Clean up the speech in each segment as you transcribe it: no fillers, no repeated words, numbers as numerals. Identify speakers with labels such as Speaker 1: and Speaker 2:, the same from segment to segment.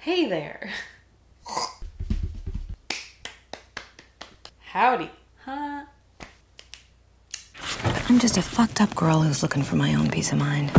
Speaker 1: Hey there. Howdy. Huh?
Speaker 2: I'm just a fucked up girl who's looking for my own peace of mind.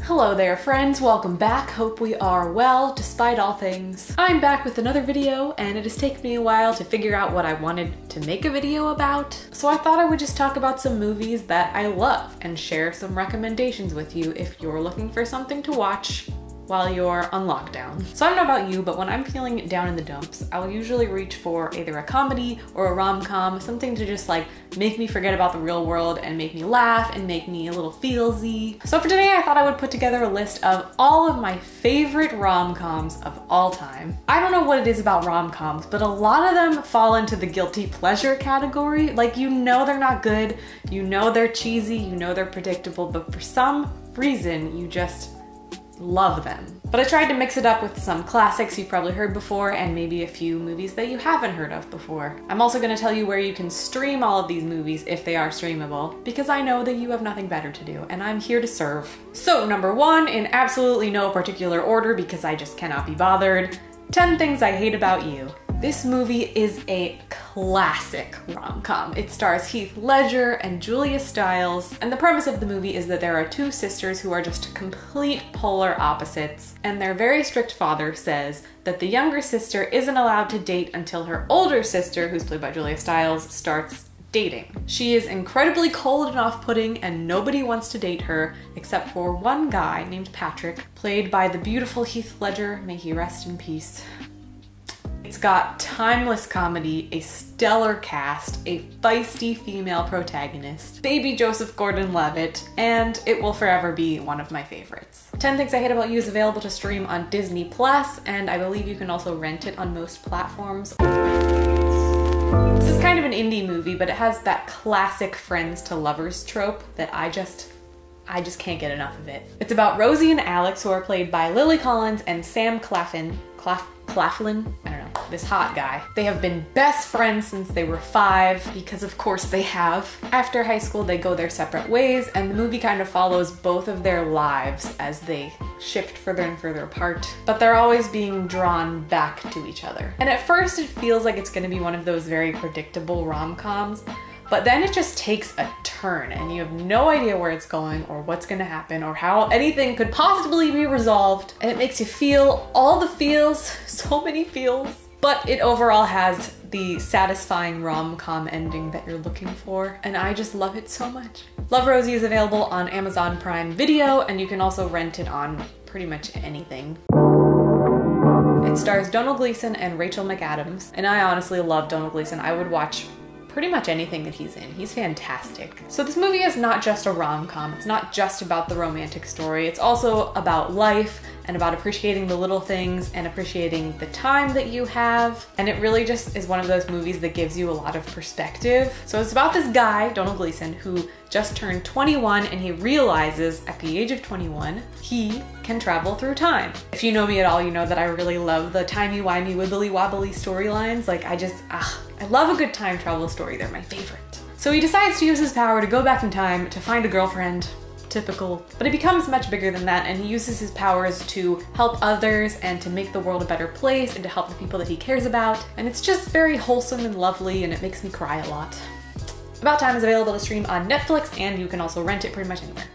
Speaker 1: Hello there friends, welcome back. Hope we are well despite all things. I'm back with another video and it has taken me a while to figure out what I wanted to make a video about. So I thought I would just talk about some movies that I love and share some recommendations with you if you're looking for something to watch while you're on lockdown. So I don't know about you, but when I'm feeling down in the dumps, I'll usually reach for either a comedy or a rom-com, something to just like make me forget about the real world and make me laugh and make me a little feelsy. So for today, I thought I would put together a list of all of my favorite rom-coms of all time. I don't know what it is about rom-coms, but a lot of them fall into the guilty pleasure category. Like, you know they're not good, you know they're cheesy, you know they're predictable, but for some reason, you just love them. But I tried to mix it up with some classics you've probably heard before and maybe a few movies that you haven't heard of before. I'm also going to tell you where you can stream all of these movies if they are streamable, because I know that you have nothing better to do and I'm here to serve. So number one, in absolutely no particular order because I just cannot be bothered, 10 Things I Hate About You. This movie is a classic rom-com. It stars Heath Ledger and Julia Stiles, and the premise of the movie is that there are two sisters who are just complete polar opposites, and their very strict father says that the younger sister isn't allowed to date until her older sister, who's played by Julia Stiles, starts dating. She is incredibly cold and off-putting and nobody wants to date her except for one guy named Patrick, played by the beautiful Heath Ledger, may he rest in peace. It's got timeless comedy, a stellar cast, a feisty female protagonist, baby Joseph Gordon-Levitt, and it will forever be one of my favorites. 10 Things I Hate About You is available to stream on Disney+, and I believe you can also rent it on most platforms. This is kind of an indie movie, but it has that classic friends to lovers trope that I just can't get enough of it. It's about Rosie and Alex, who are played by Lily Collins and Sam Claflin? I don't know, this hot guy. They have been best friends since they were 5, because of course they have. After high school, they go their separate ways, and the movie kind of follows both of their lives as they shift further and further apart, but they're always being drawn back to each other. And at first it feels like it's gonna be one of those very predictable rom-coms, but then it just takes a turn and you have no idea where it's going or what's gonna happen or how anything could possibly be resolved. And it makes you feel all the feels, so many feels. But it overall has the satisfying rom-com ending that you're looking for, and I just love it so much. Love, Rosie is available on Amazon Prime Video, and you can also rent it on pretty much anything. It stars Domhnall Gleeson and Rachel McAdams, and I honestly love Domhnall Gleeson. I would watch pretty much anything that he's in. He's fantastic. So this movie is not just a rom-com. It's not just about the romantic story. It's also about life and about appreciating the little things and appreciating the time that you have. And it really just is one of those movies that gives you a lot of perspective. So it's about this guy, Domhnall Gleeson, who just turned 21 and he realizes at the age of 21, he can travel through time. If you know me at all, you know that I really love the timey-wimey, wibbly-wobbly storylines. Like I love a good time travel story. They're my favorite. So he decides to use his power to go back in time to find a girlfriend. Typical. But it becomes much bigger than that, and he uses his powers to help others and to make the world a better place and to help the people that he cares about. And it's just very wholesome and lovely, and it makes me cry a lot. About Time is available to stream on Netflix, and you can also rent it pretty much anywhere.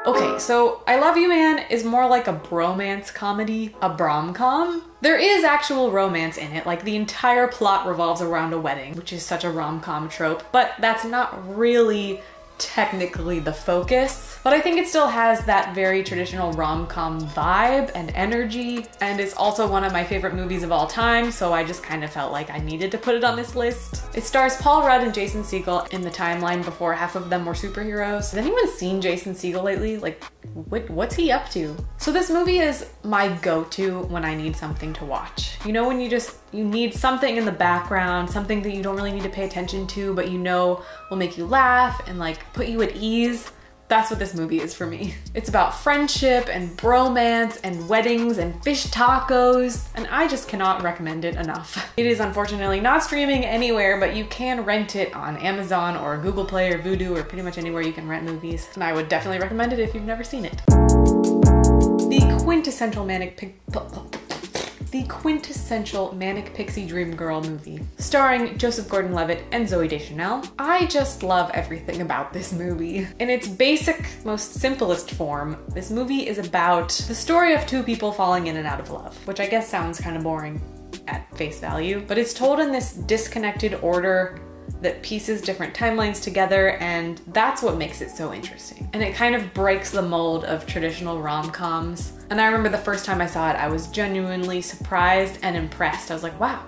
Speaker 1: Okay, so I Love You Man is more like a bromance comedy, a brom-com. There is actual romance in it, like the entire plot revolves around a wedding, which is such a rom-com trope, but that's not really technically the focus. But I think it still has that very traditional rom-com vibe and energy, and it's also one of my favorite movies of all time, so I just kind of felt like I needed to put it on this list. It stars Paul Rudd and Jason Segel in the timeline before half of them were superheroes. Has anyone seen Jason Segel lately? Like, what's he up to? So this movie is my go-to when I need something to watch. You know, when you need something in the background, something that you don't really need to pay attention to, but you know will make you laugh and like put you at ease. That's what this movie is for me. It's about friendship and bromance and weddings and fish tacos, and I just cannot recommend it enough. It is unfortunately not streaming anywhere, but you can rent it on Amazon or Google Play or Vudu or pretty much anywhere you can rent movies, and I would definitely recommend it if you've never seen it. The quintessential manic pixie dream girl movie, starring Joseph Gordon-Levitt and Zooey Deschanel. I just love everything about this movie. In its basic, most simplest form, this movie is about the story of two people falling in and out of love, which I guess sounds kind of boring at face value, but it's told in this disconnected order that pieces different timelines together, and that's what makes it so interesting. And it kind of breaks the mold of traditional rom-coms. And I remember the first time I saw it, I was genuinely surprised and impressed. I was like, wow,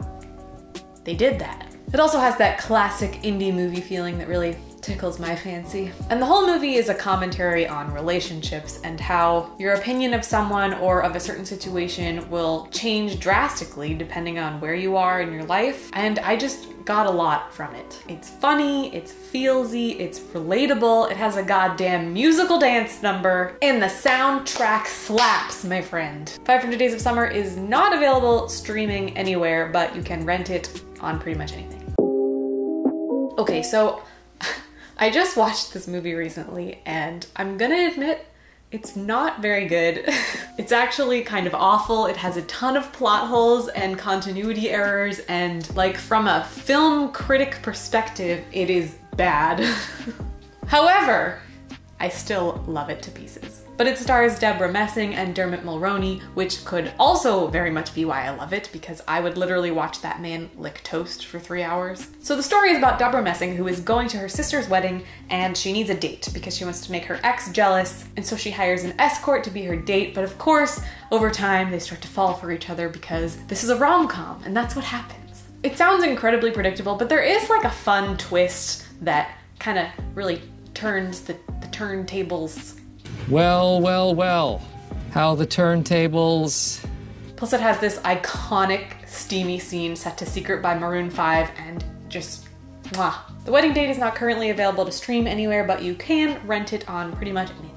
Speaker 1: they did that. It also has that classic indie movie feeling that really tickles my fancy. And the whole movie is a commentary on relationships and how your opinion of someone or of a certain situation will change drastically depending on where you are in your life. And I just got a lot from it. It's funny, it's feelsy, it's relatable, it has a goddamn musical dance number, and the soundtrack slaps, my friend. 500 Days of Summer is not available streaming anywhere, but you can rent it on pretty much anything. Okay, so I just watched this movie recently, and I'm gonna admit, it's not very good. It's actually kind of awful. It has a ton of plot holes and continuity errors, and like from a film critic perspective, it is bad. However, I still love it to pieces. But it stars Deborah Messing and Dermot Mulroney, which could also very much be why I love it, because I would literally watch that man lick toast for 3 hours. So the story is about Deborah Messing, who is going to her sister's wedding, and she needs a date because she wants to make her ex jealous, and so she hires an escort to be her date, but of course, over time, they start to fall for each other because this is a rom-com, and that's what happens. It sounds incredibly predictable, but there is like a fun twist that kind of really turns the turntables.
Speaker 3: Well, how the turntables.
Speaker 1: Plus it has this iconic steamy scene set to Secret by Maroon 5 and just mwah. The wedding date is not currently available to stream anywhere, but you can rent it on pretty much anything.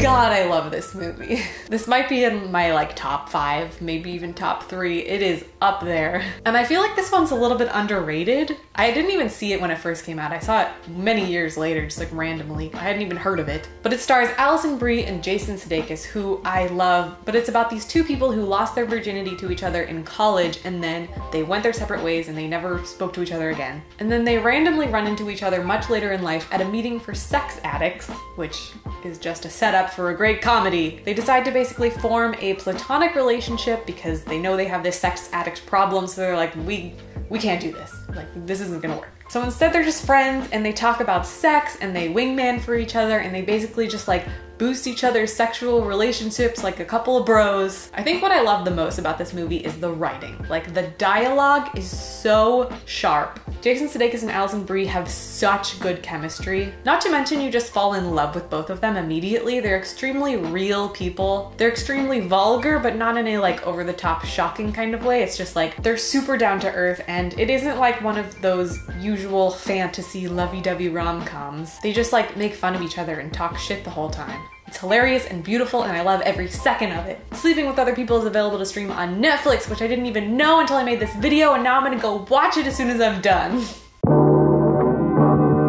Speaker 1: God, I love this movie. This might be in my like top 5, maybe even top 3. It is up there. And I feel like this one's a little bit underrated. I didn't even see it when it first came out. I saw it many years later, just like randomly. I hadn't even heard of it. But it stars Alison Brie and Jason Sudeikis, who I love. But it's about these two people who lost their virginity to each other in college, and then they went their separate ways and they never spoke to each other again. And then they randomly run into each other much later in life at a meeting for sex addicts, which is just a setup for a great comedy. They decide to basically form a platonic relationship because they know they have this sex addict problem, so they're like, we can't do this. Like, this isn't gonna work. So instead they're just friends, and they talk about sex, and they wingman for each other, and they basically just like boost each other's sexual relationships like a couple of bros. I think what I love the most about this movie is the writing. Like, the dialogue is so sharp. Jason Sudeikis and Alison Brie have such good chemistry. Not to mention you just fall in love with both of them immediately. They're extremely real people. They're extremely vulgar, but not in a like over-the-top shocking kind of way. It's just like, they're super down to earth, and it isn't like one of those usual fantasy lovey-dovey rom-coms. They just like make fun of each other and talk shit the whole time. It's hilarious and beautiful, and I love every second of it. Sleeping with Other People is available to stream on Netflix, which I didn't even know until I made this video, and now I'm gonna go watch it as soon as I'm done.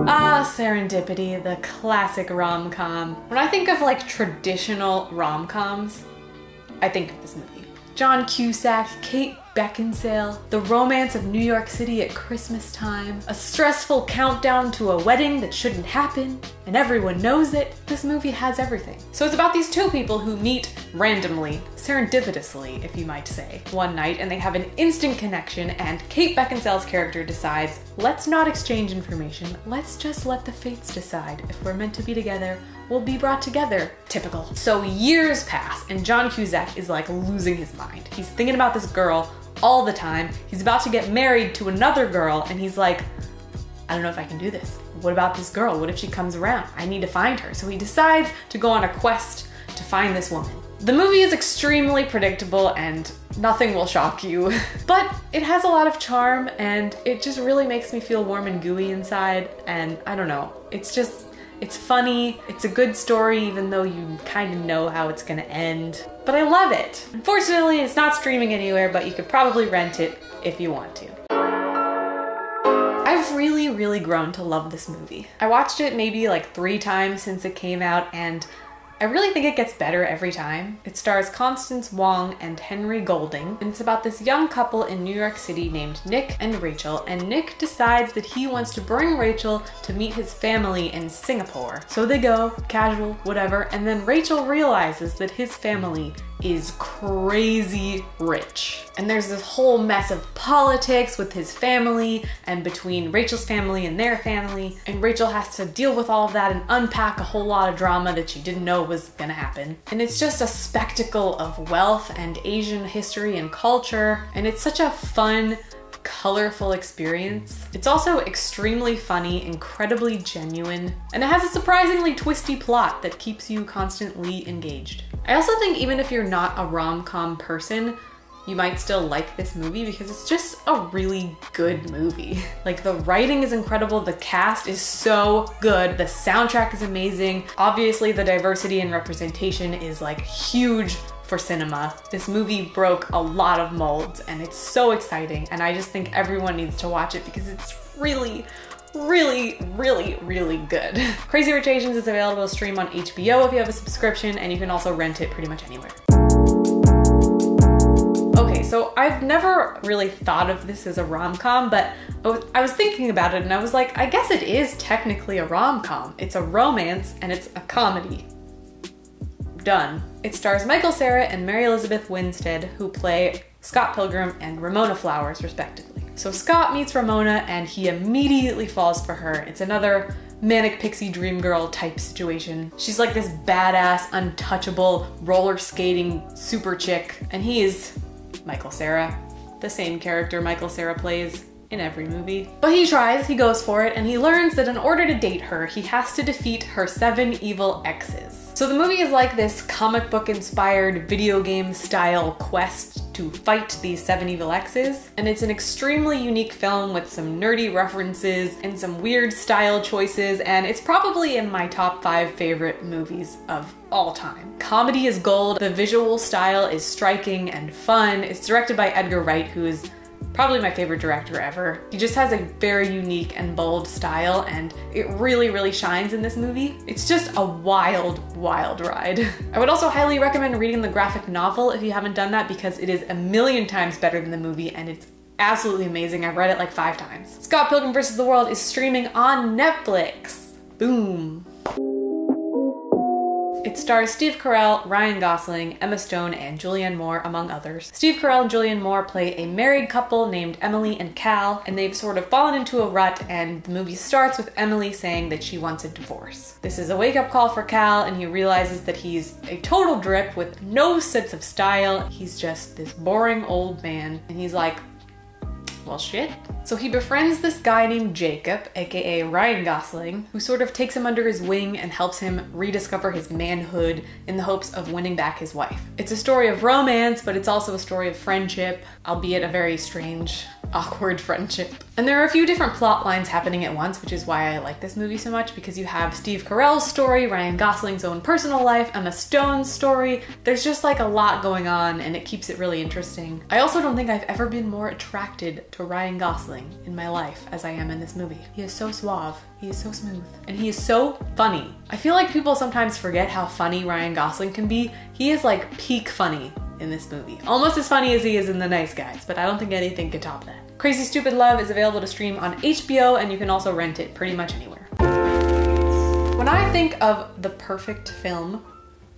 Speaker 1: Ah, Serendipity, the classic rom-com. When I think of like traditional rom-coms, I think of this movie. John Cusack, Kate Beckinsale, the romance of New York City at Christmas time, a stressful countdown to a wedding that shouldn't happen, and everyone knows it. This movie has everything. So it's about these two people who meet randomly, serendipitously, if you might say, one night, and they have an instant connection, and Kate Beckinsale's character decides, let's not exchange information, let's just let the fates decide. If we're meant to be together, we'll be brought together. Typical. So years pass, and John Cusack is like losing his mind. He's thinking about this girl all the time. He's about to get married to another girl, and he's like, I don't know if I can do this. What about this girl? What if she comes around? I need to find her. So he decides to go on a quest to find this woman. The movie is extremely predictable and nothing will shock you, but it has a lot of charm, and it just really makes me feel warm and gooey inside, and I don't know, it's It's funny, it's a good story even though you kind of know how it's gonna end. But I love it. Unfortunately, it's not streaming anywhere, but you could probably rent it if you want to. I've really grown to love this movie. I watched it maybe like 3 times since it came out, and I really think it gets better every time. It stars Constance Wong and Henry Golding, and it's about this young couple in New York City named Nick and Rachel, and Nick decides that he wants to bring Rachel to meet his family in Singapore. So they go, casual, whatever, and then Rachel realizes that his family is crazy rich. And there's this whole mess of politics with his family and between Rachel's family and their family, and Rachel has to deal with all of that and unpack a whole lot of drama that she didn't know was gonna happen. And it's just a spectacle of wealth and Asian history and culture, and it's such a fun, colorful experience. It's also extremely funny, incredibly genuine, and it has a surprisingly twisty plot that keeps you constantly engaged. I also think even if you're not a rom-com person, you might still like this movie because it's just a really good movie. Like, the writing is incredible, the cast is so good, the soundtrack is amazing. Obviously the diversity and representation is like huge for cinema. This movie broke a lot of molds and it's so exciting, and I just think everyone needs to watch it because it's really good. Crazy Rich Asians is available to stream on HBO if you have a subscription, and you can also rent it pretty much anywhere. Okay, so I've never really thought of this as a rom-com, but I was thinking about it and I was like, I guess it is technically a rom-com. It's a romance and it's a comedy. Done. It stars Michael Cera and Mary Elizabeth Winstead, who play Scott Pilgrim and Ramona Flowers, respectively. So Scott meets Ramona and he immediately falls for her. It's another manic pixie dream girl type situation. She's like this badass, untouchable, roller skating super chick, and he is Michael Cera, the same character Michael Cera plays in every movie. But he tries, he goes for it, and he learns that in order to date her, he has to defeat her 7 evil exes. So the movie is like this comic book inspired video game style quest to fight these 7 evil exes, and it's an extremely unique film with some nerdy references and some weird style choices, and it's probably in my top 5 favorite movies of all time. Comedy is gold, the visual style is striking and fun. It's directed by Edgar Wright, who is probably my favorite director ever. He just has a very unique and bold style, and it really shines in this movie. It's just a wild ride. I would also highly recommend reading the graphic novel if you haven't done that, because it is a million times better than the movie and it's absolutely amazing. I've read it like 5 times. Scott Pilgrim vs. the World is streaming on Netflix. Boom. It stars Steve Carell, Ryan Gosling, Emma Stone, and Julianne Moore, among others. Steve Carell and Julianne Moore play a married couple named Emily and Cal, and they've sort of fallen into a rut, and the movie starts with Emily saying that she wants a divorce. This is a wake-up call for Cal, and he realizes that he's a total drip with no sense of style. He's just this boring old man, and he's like, well, shit. So he befriends this guy named Jacob, aka Ryan Gosling, who sort of takes him under his wing and helps him rediscover his manhood in the hopes of winning back his wife. It's a story of romance, but it's also a story of friendship, albeit a very strange, awkward friendship. And there are a few different plot lines happening at once, which is why I like this movie so much, because you have Steve Carell's story, Ryan Gosling's own personal life, Emma Stone's story. There's just like a lot going on, and it keeps it really interesting. I also don't think I've ever been more attracted to Ryan Gosling in my life as I am in this movie. He is so suave, he is so smooth, and he is so funny. I feel like people sometimes forget how funny Ryan Gosling can be. He is like peak funny in this movie. Almost as funny as he is in The Nice Guys, but I don't think anything could top that. Crazy Stupid Love is available to stream on HBO, and you can also rent it pretty much anywhere. When I think of the perfect film,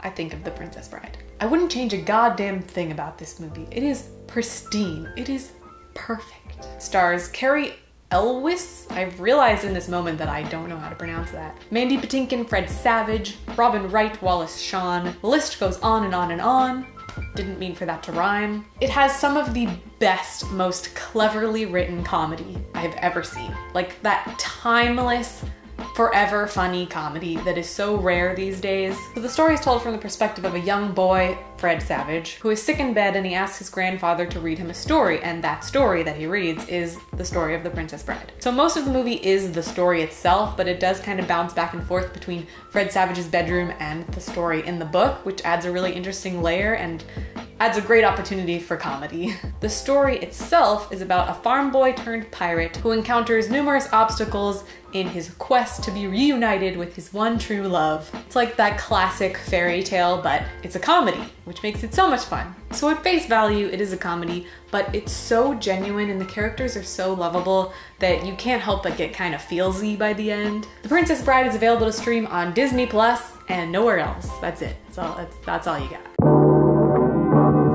Speaker 1: I think of The Princess Bride. I wouldn't change a goddamn thing about this movie. It is pristine. It is perfect. It stars Carrie Elwes. I've realized in this moment that I don't know how to pronounce that. Mandy Patinkin, Fred Savage, Robin Wright, Wallace Shawn. The list goes on and on and on. Didn't mean for that to rhyme. It has some of the best, most cleverly written comedy I've ever seen. Like that timeless, forever funny comedy that is so rare these days. So the story is told from the perspective of a young boy, Fred Savage, who is sick in bed and he asks his grandfather to read him a story, and that story that he reads is the story of The Princess Bride. So most of the movie is the story itself, but it does kind of bounce back and forth between Fred Savage's bedroom and the story in the book, which adds a really interesting layer and adds a great opportunity for comedy. The story itself is about a farm boy turned pirate who encounters numerous obstacles in his quest to be reunited with his one true love. It's like that classic fairy tale, but it's a comedy, which makes it so much fun. So at face value, it is a comedy, but it's so genuine and the characters are so lovable that you can't help but get kind of feelsy by the end. The Princess Bride is available to stream on Disney Plus and nowhere else. That's it. That's all you got.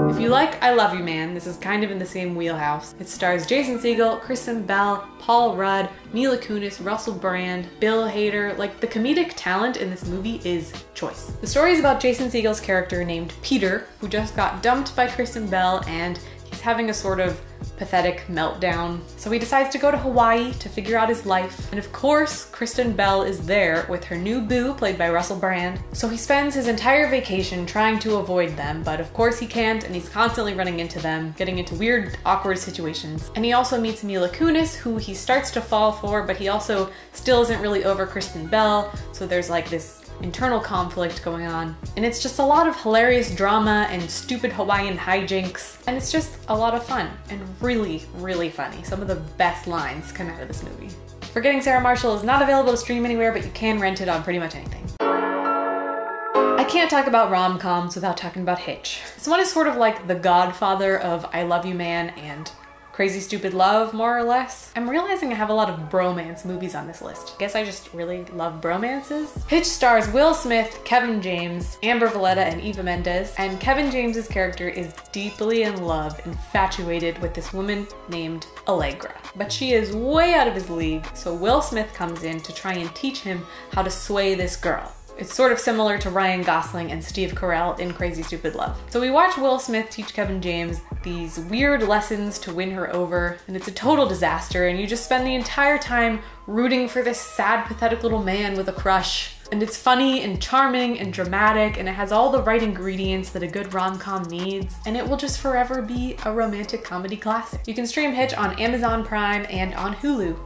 Speaker 1: If you like I Love You Man, this is kind of in the same wheelhouse. It stars Jason Segel, Kristen Bell, Paul Rudd, Mila Kunis, Russell Brand, Bill Hader. Like, the comedic talent in this movie is choice. The story is about Jason Segel's character named Peter, who just got dumped by Kristen Bell and he's having a sort of pathetic meltdown. So he decides to go to Hawaii to figure out his life. And of course, Kristen Bell is there with her new boo, played by Russell Brand. So he spends his entire vacation trying to avoid them, but of course he can't, and he's constantly running into them, getting into weird, awkward situations. And he also meets Mila Kunis, who he starts to fall for, but he also still isn't really over Kristen Bell. So there's like this internal conflict going on. And it's just a lot of hilarious drama and stupid Hawaiian hijinks. And it's just a lot of fun and really, really funny. Some of the best lines come out of this movie. Forgetting Sarah Marshall is not available to stream anywhere, but you can rent it on pretty much anything. I can't talk about rom-coms without talking about Hitch. This one is sort of like the godfather of I Love You Man and Crazy Stupid Love, more or less. I'm realizing I have a lot of bromance movies on this list. Guess I just really love bromances. Hitch stars Will Smith, Kevin James, Amber Valletta, and Eva Mendes, and Kevin James's character is deeply in love, infatuated with this woman named Allegra. But she is way out of his league, so Will Smith comes in to try and teach him how to sway this girl. It's sort of similar to Ryan Gosling and Steve Carell in Crazy Stupid Love. So we watch Will Smith teach Kevin James these weird lessons to win her over, and it's a total disaster, and you just spend the entire time rooting for this sad, pathetic little man with a crush. And it's funny and charming and dramatic, and it has all the right ingredients that a good rom-com needs, and it will just forever be a romantic comedy classic. You can stream Hitch on Amazon Prime and on Hulu.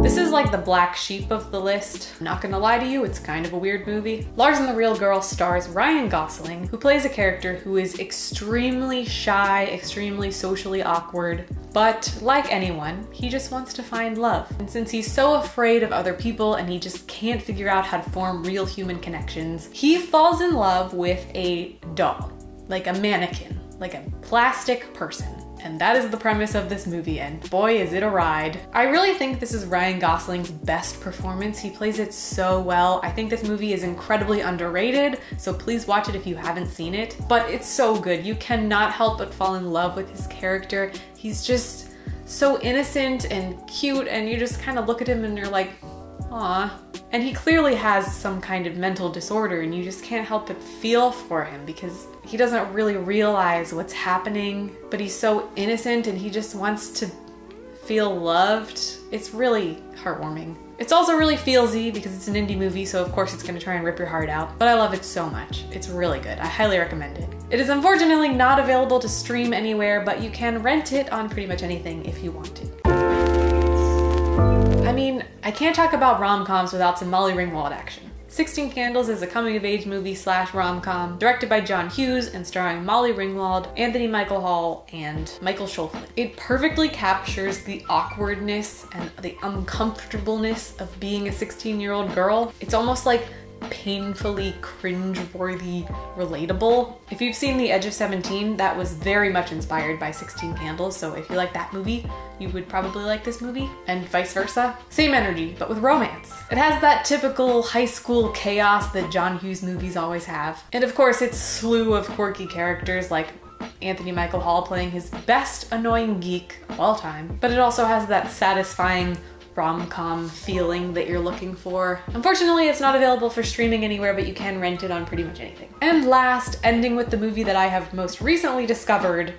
Speaker 1: This is like the black sheep of the list. I'm not gonna lie to you, it's kind of a weird movie. Lars and the Real Girl stars Ryan Gosling, who plays a character who is extremely shy, extremely socially awkward, but like anyone, he just wants to find love. And since he's so afraid of other people and he just can't figure out how to form real human connections, he falls in love with a doll, like a mannequin, like a plastic person. And that is the premise of this movie, and boy is it a ride. I really think this is Ryan Gosling's best performance. He plays it so well. I think this movie is incredibly underrated, so please watch it if you haven't seen it. But it's so good. You cannot help but fall in love with his character. He's just so innocent and cute, and you just kind of look at him and you're like, aw. And he clearly has some kind of mental disorder, and you just can't help but feel for him because he doesn't really realize what's happening, but he's so innocent and he just wants to feel loved. It's really heartwarming. It's also really feelsy because it's an indie movie, so of course it's gonna try and rip your heart out, but I love it so much. It's really good. I highly recommend it. It is unfortunately not available to stream anywhere, but you can rent it on pretty much anything if you want it. I mean, I can't talk about rom-coms without some Molly Ringwald action. 16 Candles is a coming-of-age movie / rom-com directed by John Hughes and starring Molly Ringwald, Anthony Michael Hall, and Michael Schulflin. It perfectly captures the awkwardness and the uncomfortableness of being a 16-year-old girl. It's almost like painfully cringe-worthy relatable. If you've seen The Edge of 17, that was very much inspired by 16 Candles, so if you like that movie, you would probably like this movie, and vice versa. Same energy, but with romance. It has that typical high school chaos that John Hughes movies always have. And of course, its slew of quirky characters like Anthony Michael Hall playing his best annoying geek of all time, but it also has that satisfying rom-com feeling that you're looking for. Unfortunately, it's not available for streaming anywhere, but you can rent it on pretty much anything. And last, ending with the movie that I have most recently discovered,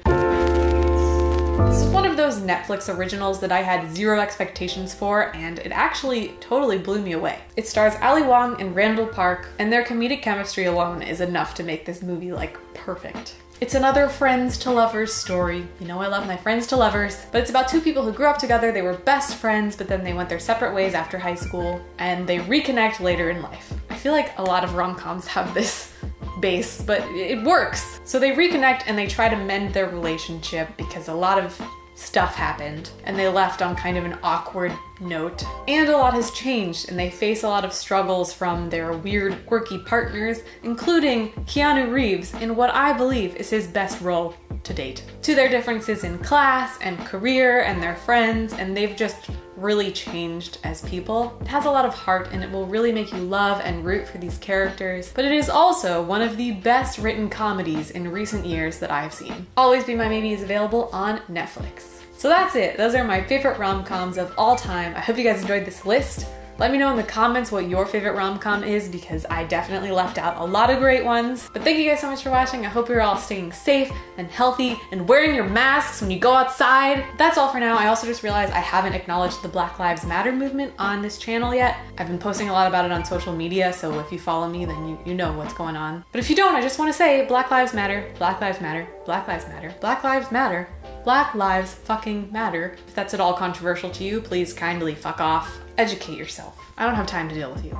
Speaker 1: This is one of those Netflix originals that I had zero expectations for, and it actually totally blew me away. It stars Ali Wong and Randall Park, and their comedic chemistry alone is enough to make this movie like perfect. It's another friends to lovers story. You know I love my friends to lovers, but it's about two people who grew up together, they were best friends, but then they went their separate ways after high school, and they reconnect later in life. I feel like a lot of rom-coms have this base, but it works. So they reconnect and they try to mend their relationship because a lot of stuff happened and they left on kind of an awkward note. And a lot has changed and they face a lot of struggles from their weird, quirky partners, including Keanu Reeves in what I believe is his best role to date. To their differences in class and career and their friends, and they've just really changed as people. It has a lot of heart and it will really make you love and root for these characters, but it is also one of the best written comedies in recent years that I have seen. Always Be My Maybe is available on Netflix. So that's it. Those are my favorite rom-coms of all time. I hope you guys enjoyed this list. Let me know in the comments what your favorite rom-com is because I definitely left out a lot of great ones. But thank you guys so much for watching. I hope you're all staying safe and healthy and wearing your masks when you go outside. That's all for now. I also just realized I haven't acknowledged the Black Lives Matter movement on this channel yet. I've been posting a lot about it on social media, so if you follow me, then you know what's going on. But if you don't, I just want to say Black Lives Matter, Black Lives Matter, Black Lives Matter, Black Lives Matter. Black lives fucking matter. If that's at all controversial to you, please kindly fuck off. Educate yourself. I don't have time to deal with you.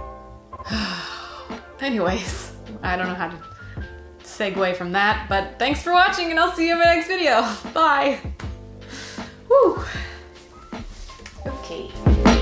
Speaker 1: Anyways, I don't know how to segue from that, but thanks for watching and I'll see you in my next video. Bye. Woo. Okay.